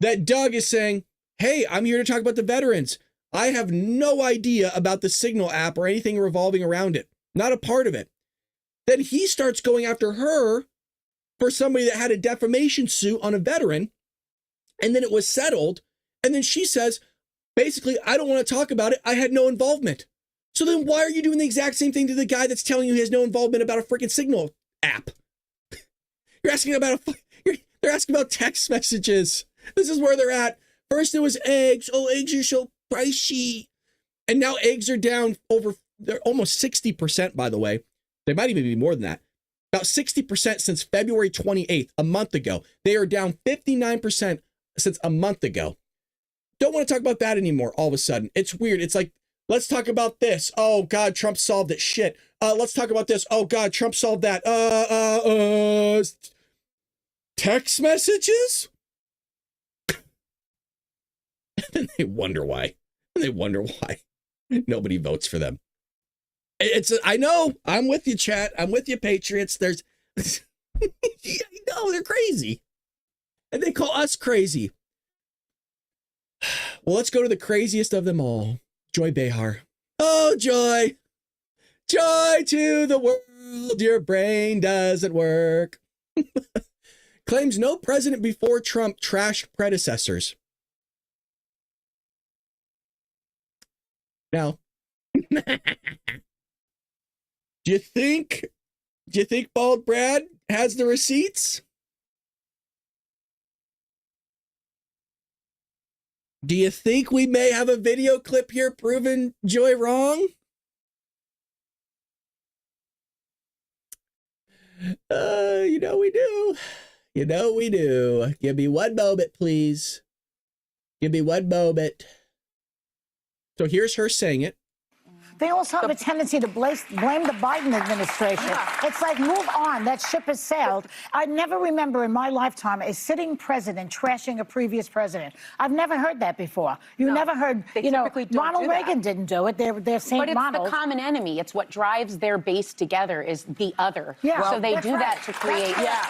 that Doug is saying, hey, I'm here to talk about the veterans. I have no idea about the Signal app or anything revolving around it. Not a part of it. Then he starts going after her for somebody that had a defamation suit on a veteran, and then it was settled. And then she says, basically, I don't want to talk about it. I had no involvement. So then why are you doing the exact same thing to the guy that's telling you he has no involvement about a freaking Signal app? You're asking about they're asking about text messages. This is where they're at. First it was eggs. Oh, eggs are so pricey. And now eggs are down they're almost 60%, by the way. They might even be more than that. About 60% since February 28th, a month ago. They are down 59% since a month ago. Don't want to talk about that anymore all of a sudden. It's weird. It's like, let's talk about this. Oh, God, Trump solved it. Shit. Let's talk about this. Oh, God, Trump solved that. Text messages? And they wonder why. Nobody votes for them. I know. I'm with you, chat. I'm with you, Patriots. There's, no, they're crazy. And they call us crazy. Well, let's go to the craziest of them all. Joy Behar. Oh, Joy. Joy to the world. Your brain doesn't work. Claims no president before Trump trashed predecessors. Now, do you think Bald Brad has the receipts? Do you think we may have a video clip here proving Joy wrong? You know we do. You know we do. Give me one moment, please. Give me one moment. So here's her saying it. They also have a tendency to blame the Biden administration. Yeah. It's like, move on. That ship has sailed. I never remember in my lifetime a sitting president trashing a previous president. I've never heard that before. You never heard, Ronald Reagan didn't do it. They're St. Ronald. But it's the common enemy. It's what drives their base together is the other. Yeah. So they do that to create. Yeah.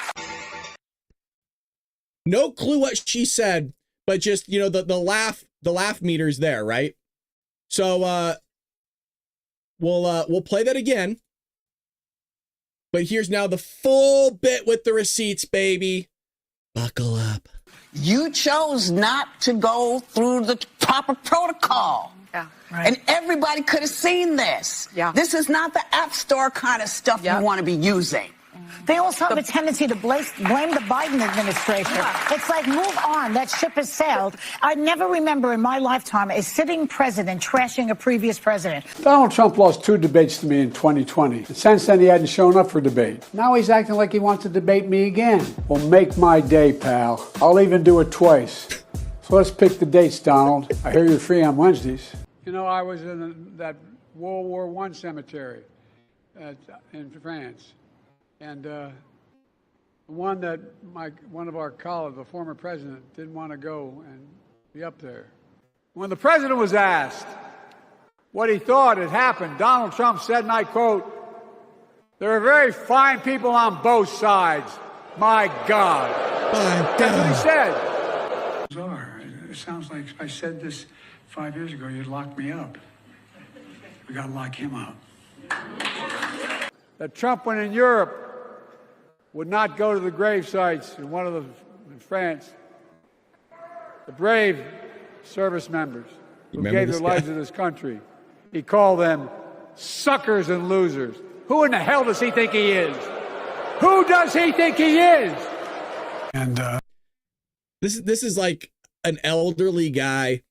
No clue what she said, but just, the laugh meter's there, right? So, we'll play that again. But here's now the full bit with the receipts, baby. Buckle up. You chose not to go through the proper protocol. Yeah, right. And everybody could have seen this. Yeah. This is not the App Store kind of stuff you want to be using. They also have a tendency to blame the Biden administration. Yeah. It's like, move on. That ship has sailed. I never remember in my lifetime a sitting president trashing a previous president. Donald Trump lost 2 debates to me in 2020. And since then, he hadn't shown up for debate. Now he's acting like he wants to debate me again. Well, make my day, pal. I'll even do it twice. So let's pick the dates, Donald. I hear you're free on Wednesdays. I was in that World War I cemetery in France. And one that one of our colleagues, the former president, didn't want to go and be up there. When the president was asked what he thought had happened, Donald Trump said, and I quote, "There are very fine people on both sides. My God." That's what he said. Bizarre. It sounds like if I said this 5 years ago, you'd lock me up. We got to lock him up. That Trump, when in Europe, would not go to the grave sites in France. The brave service members who gave their lives to this country. He called them suckers and losers. Who in the hell does he think he is? Who does he think he is? And this is like an elderly guy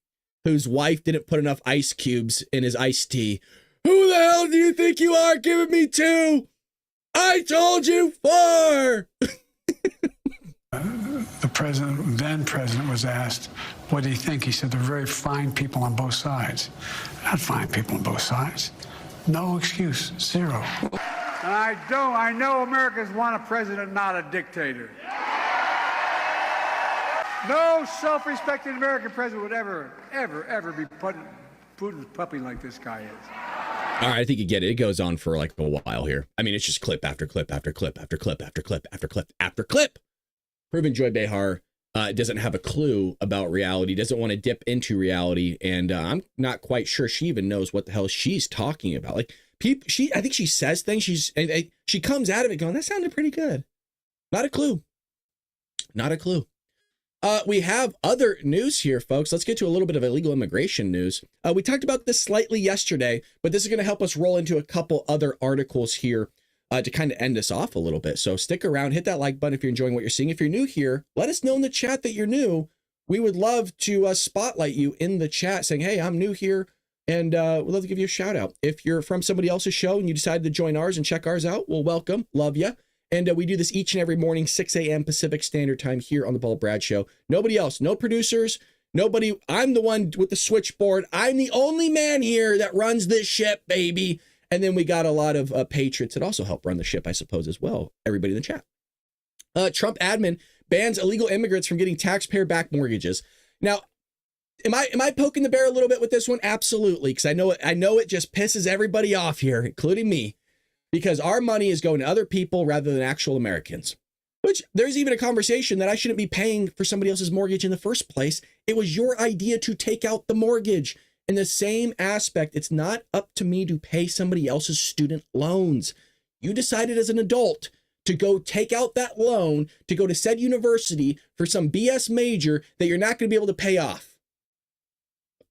whose wife didn't put enough ice cubes in his iced tea. Who the hell do you think you are giving me 2? I told you 4. The then president was asked, what do you think? He said, they're very fine people on both sides. Not fine people on both sides. No excuse, 0. And I know Americans want a president, not a dictator. No self-respecting American president would ever be Putin's puppy like this guy is. All right, I think you get it. It goes on for like a while here. I mean, it's just clip after clip after clip after clip after clip after clip after clip. Proven Joy Behar doesn't have a clue about reality, doesn't want to dip into reality, and I'm not quite sure she even knows what the hell she's talking about. Like, I think she says things. She comes out of it going, "That sounded pretty good." Not a clue. Not a clue. We have other news here, folks. Let's get to a little bit of illegal immigration news. We talked about this slightly yesterday, but this is going to help us roll into a couple other articles here to kind of end us off a little bit. So stick around, hit that like button if you're enjoying what you're seeing. If you're new here, let us know in the chat that you're new. We would love to spotlight you in the chat saying, "Hey, I'm new here," and we'd love to give you a shout out. If you're from somebody else's show and you decided to join ours and check ours out, well, welcome, love you. And we do this each and every morning, 6 a.m. Pacific Standard Time here on the Paul Brad Show. Nobody else, no producers, nobody. I'm the one with the switchboard. I'm the only man here that runs this ship, baby. And then we got a lot of patriots that also help run the ship, I suppose, as well. Everybody in the chat. Trump admin bans illegal immigrants from getting taxpayer-backed mortgages. Now, am I poking the bear a little bit with this one? Absolutely, because I know it just pisses everybody off here, including me. Because our money is going to other people rather than actual Americans. Which there's even a conversation that I shouldn't be paying for somebody else's mortgage in the first place. It was your idea to take out the mortgage. In the same aspect, it's not up to me to pay somebody else's student loans. You decided as an adult to go take out that loan to go to said university for some BS major that you're not going to be able to pay off.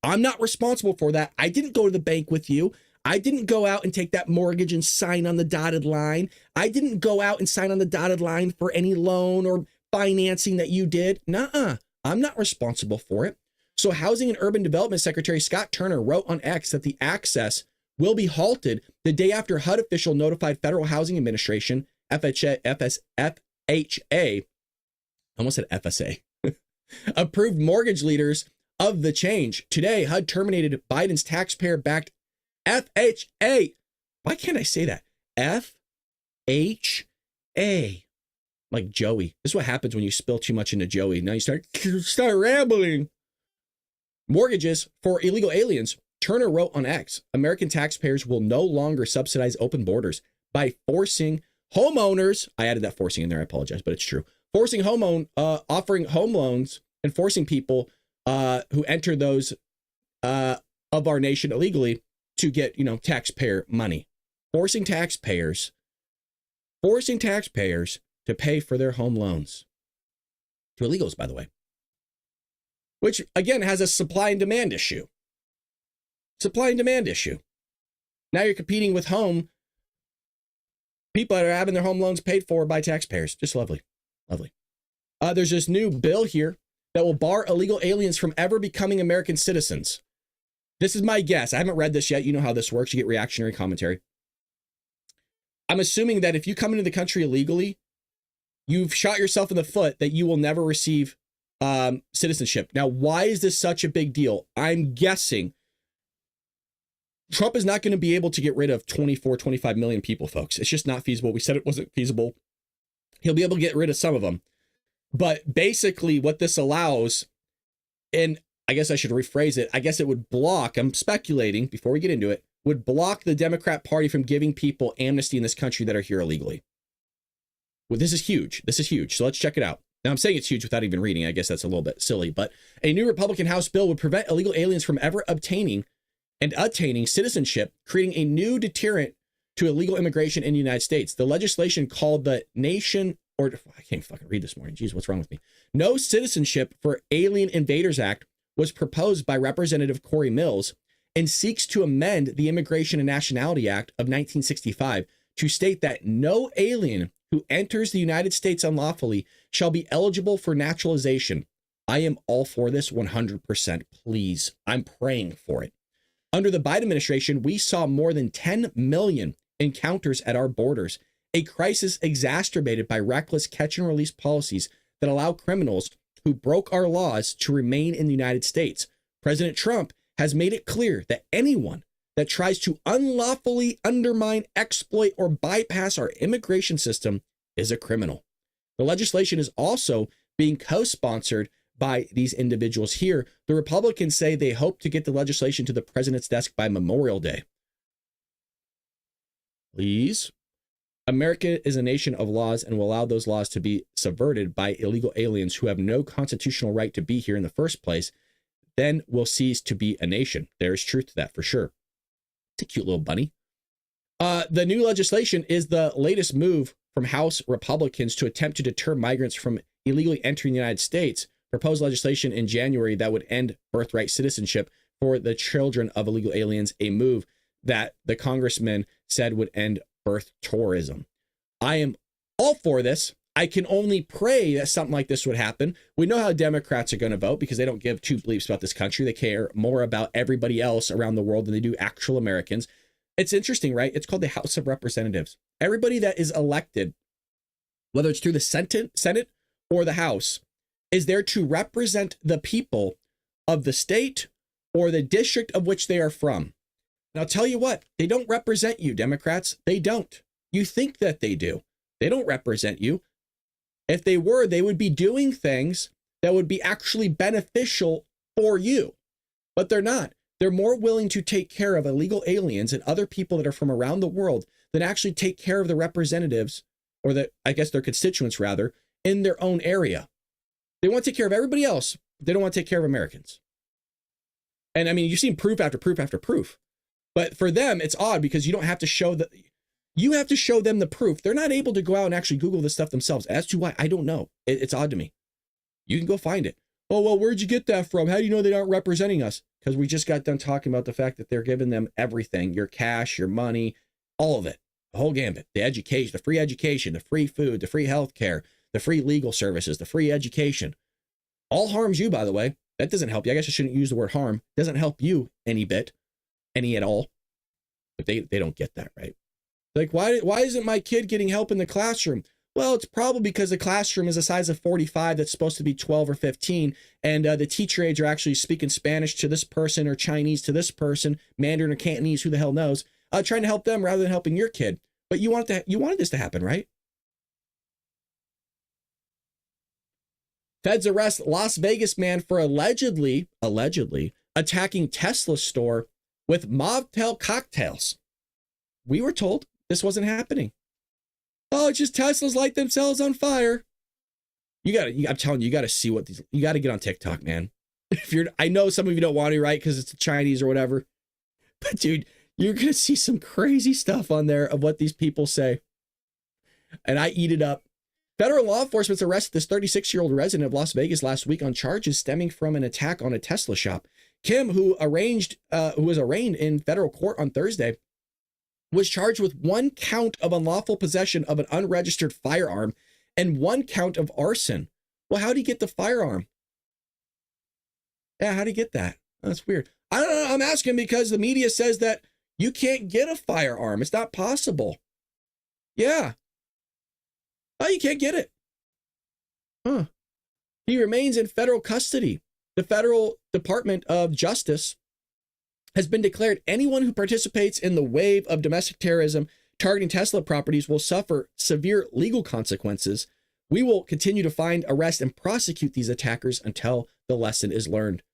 I'm not responsible for that. I didn't go to the bank with you. I didn't go out and take that mortgage and sign on the dotted line. I didn't go out and sign on the dotted line for any loan or financing that you did. Nuh-uh. I'm not responsible for it. So Housing and Urban Development Secretary Scott Turner wrote on X that the access will be halted the day after HUD official notified Federal Housing Administration, FHA, I almost said FSA, approved mortgage leaders of the change. Today, HUD terminated Biden's taxpayer-backed FHA. Why can't I say that? FHA. Like Joey. This is what happens when you spill too much into Joey. Now you start rambling. Mortgages for illegal aliens. Turner wrote on X, American taxpayers will no longer subsidize open borders by forcing homeowners. I added that forcing in there. I apologize, but it's true. Forcing offering home loans and forcing people who enter those of our nation illegally to get, taxpayer money, forcing taxpayers to pay for their home loans to illegals, by the way, which again has a supply and demand issue. Now you're competing with people that are having their home loans paid for by taxpayers. Just lovely. There's this new bill here that will bar illegal aliens from ever becoming American citizens. This is my guess. I haven't read this yet. You know how this works. You get reactionary commentary. I'm assuming that if you come into the country illegally, you've shot yourself in the foot that you will never receive citizenship. Now, why is this such a big deal? I'm guessing Trump is not going to be able to get rid of 25 million people, folks. It's just not feasible. We said it wasn't feasible. He'll be able to get rid of some of them. But basically what this allows, and I guess I should rephrase it. I guess it would block, I'm speculating before we get into it, would block the Democrat Party from giving people amnesty in this country that are here illegally. Well, this is huge. So let's check it out. Now, I'm saying it's huge without even reading. I guess that's a little bit silly, but a new Republican House bill would prevent illegal aliens from ever obtaining and attaining citizenship, creating a new deterrent to illegal immigration in the United States. The legislation called the I can't fucking read this morning. Jeez, what's wrong with me? No Citizenship for Alien Invaders Act was proposed by Representative Corey Mills and seeks to amend the Immigration and Nationality Act of 1965 to state that no alien who enters the United States unlawfully shall be eligible for naturalization. I am all for this 100%. Please, I'm praying for it. Under the Biden administration, we saw more than 10 million encounters at our borders, a crisis exacerbated by reckless catch and release policies that allow criminals who broke our laws to remain in the United States. President Trump has made it clear that anyone that tries to unlawfully undermine, exploit, or bypass our immigration system is a criminal. The legislation is also being co-sponsored by these individuals here. The Republicans say they hope to get the legislation to the president's desk by Memorial Day. please. America is a nation of laws and will allow those laws to be subverted by illegal aliens who have no constitutional right to be here in the first place. Then we'll cease to be a nation. There is truth to that for sure. It's a cute little bunny. The new legislation is the latest move from House Republicans to attempt to deter migrants from illegally entering the United States. Proposed legislation in January that would end birthright citizenship for the children of illegal aliens, a move that the congressman said would end birth tourism. I am all for this. I can only pray that something like this would happen. We know how Democrats are going to vote because they don't give two bleeps about this country. They care more about everybody else around the world than they do actual Americans. It's interesting, right? It's called the House of Representatives. Everybody that is elected, whether it's through the Senate or the House, is there to represent the people of the state or the district of which they are from. And I'll tell you what, they don't represent you, Democrats. They don't. You think that they do. They don't represent you. If they were, they would be doing things that would be actually beneficial for you. But they're not. They're more willing to take care of illegal aliens and other people that are from around the world than actually take care of the representatives, or their constituents rather, in their own area. They want to take care of everybody else. But they don't want to take care of Americans. And I mean, you've seen proof after proof after proof. But for them, it's odd because you don't have to show that. You have to show them the proof. They're not able to go out and actually Google this stuff themselves. As to why, I don't know. It's odd to me. You can go find it. Oh, well, where'd you get that from? How do you know they aren't representing us? Because we just got done talking about the fact that they're giving them everything, your cash, your money, all of it, the whole gambit, the education, the free education, the free food, the free health care, the free legal services, the free education. All harms you, by the way. That doesn't help you. I guess I shouldn't use the word harm. Doesn't help you any bit, any at all. But they don't get that, right? Like, why isn't my kid getting help in the classroom? Well, it's probably because the classroom is a size of 45 that's supposed to be 12 or 15, and the teacher aides are actually speaking Spanish to this person or Chinese to this person, Mandarin or Cantonese, who the hell knows, trying to help them rather than helping your kid. But you wanted this to happen, right? Feds arrest Las Vegas man for allegedly attacking Tesla store with Movtel cocktails. We were told this wasn't happening. Oh, it's just Teslas light themselves on fire. I'm telling you, you got to see you got to get on TikTok, man. I know some of you don't want to, right? Because it's Chinese or whatever. But dude, you're going to see some crazy stuff on there of what these people say. And I eat it up. Federal law enforcement's arrested this 36-year-old resident of Las Vegas last week on charges stemming from an attack on a Tesla shop. Kim, who was arraigned in federal court on Thursday, was charged with 1 count of unlawful possession of an unregistered firearm and 1 count of arson. Well, how did he get the firearm? Yeah, how did he get that? That's weird. I don't know. I'm asking because the media says that you can't get a firearm. It's not possible. Yeah. Oh, you can't get it. Huh. He remains in federal custody. The Federal Department of Justice has been declared anyone who participates in the wave of domestic terrorism targeting Tesla properties will suffer severe legal consequences. We will continue to find, arrest, and prosecute these attackers until the lesson is learned.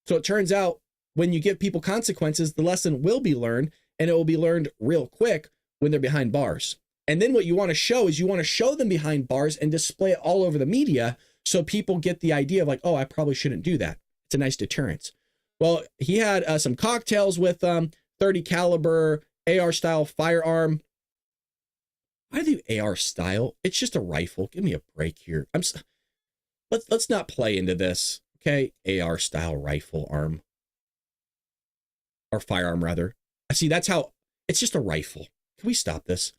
So it turns out when you give people consequences, the lesson will be learned, and it will be learned real quick when they're behind bars. And then what you want to show is you want to show them behind bars and display it all over the media so people get the idea of like, oh, I probably shouldn't do that. It's a nice deterrence. Well, he had some cocktails with 30 caliber AR style firearm. Why do AR style? It's just a rifle. Give me a break here. Let's not play into this. Okay, AR style rifle arm or firearm rather. I see. That's how it's just a rifle. Can we stop this?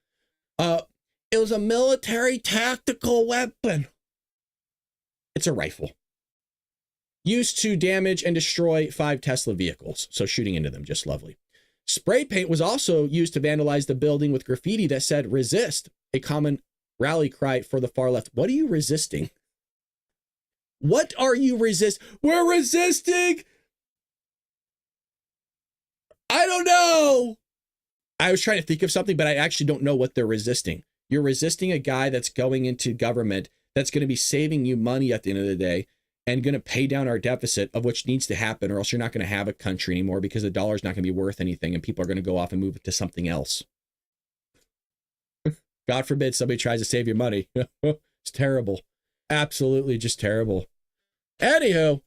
It was a military tactical weapon. It's a rifle. Used to damage and destroy 5 Tesla vehicles. So shooting into them, just lovely. Spray paint was also used to vandalize the building with graffiti that said resist, a common rally cry for the far left. What are you resisting? What are you We're resisting. I don't know. I was trying to think of something, but I actually don't know what they're resisting. You're resisting a guy that's going into government that's going to be saving you money at the end of the day and going to pay down our deficit, of which needs to happen, or else you're not going to have a country anymore because the dollar's not going to be worth anything and people are going to go off and move it to something else. God forbid somebody tries to save your money. It's terrible. Absolutely just terrible. Anywho,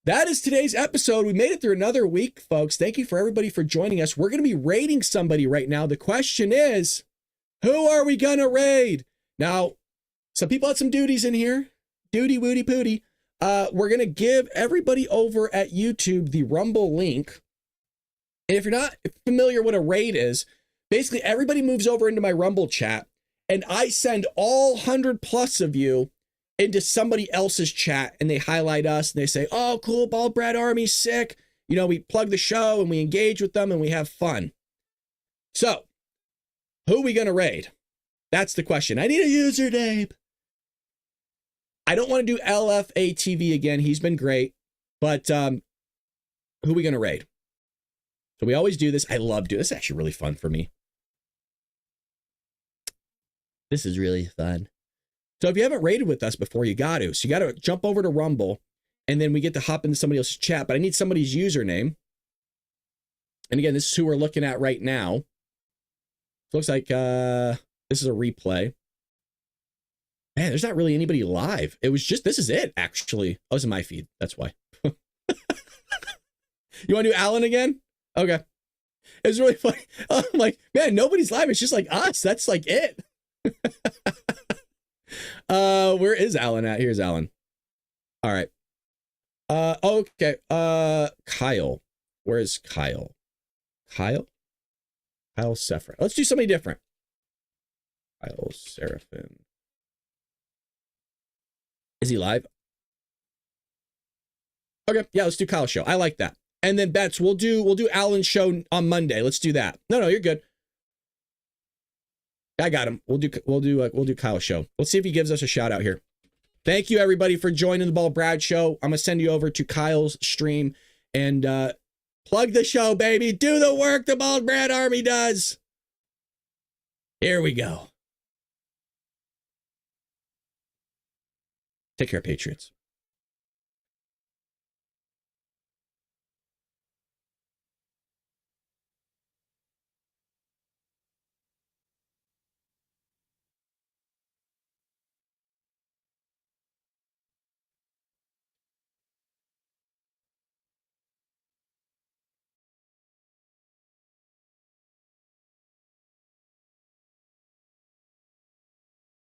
that is today's episode. We made it through another week, folks. Thank you for everybody for joining us. We're going to be raiding somebody right now. The question is, who are we going to raid? Now, some people had some duties in here. Duty, woody, pooty. We're going to give everybody over at YouTube the Rumble link. And if you're not familiar what a raid is, basically everybody moves over into my Rumble chat, and I send all 100 plus of you into somebody else's chat, and they highlight us, and they say, oh, cool, Bald Brad Army, sick. You know, we plug the show, and we engage with them, and we have fun. So, who are we going to raid? That's the question. I need a username. I don't want to do LFATV again. He's been great. But who are we going to raid? So we always do this. I love doing this. It's actually really fun for me. This is really fun. So if you haven't raided with us before, you got to. So you got to jump over to Rumble, and then we get to hop into somebody else's chat. But I need somebody's username. And again, this is who we're looking at right now. It looks like this is a replay. Man, there's not really anybody live. It was just, this is it, actually. Oh, this is my feed. That's why. You want to do Alan again? Okay. It was really funny. I'm like, man, nobody's live. It's just like us. That's like it. Where is Alan at? Here's Alan. All right. Okay. Kyle. Where is Kyle? Kyle Sefra. Let's do somebody different. Kyle Seraphin. Is he live? Okay. Yeah, let's do Kyle's show. I like that. And then bets, we'll do Alan's show on Monday. Let's do that. No, you're good. I got him. We'll do Kyle's show. Let's see if he gives us a shout out here. Thank you everybody for joining the Bald Brad show. I'm gonna send you over to Kyle's stream and plug the show, baby. Do the work the Bald Brad Army does. Here we go. Take care, Patriots.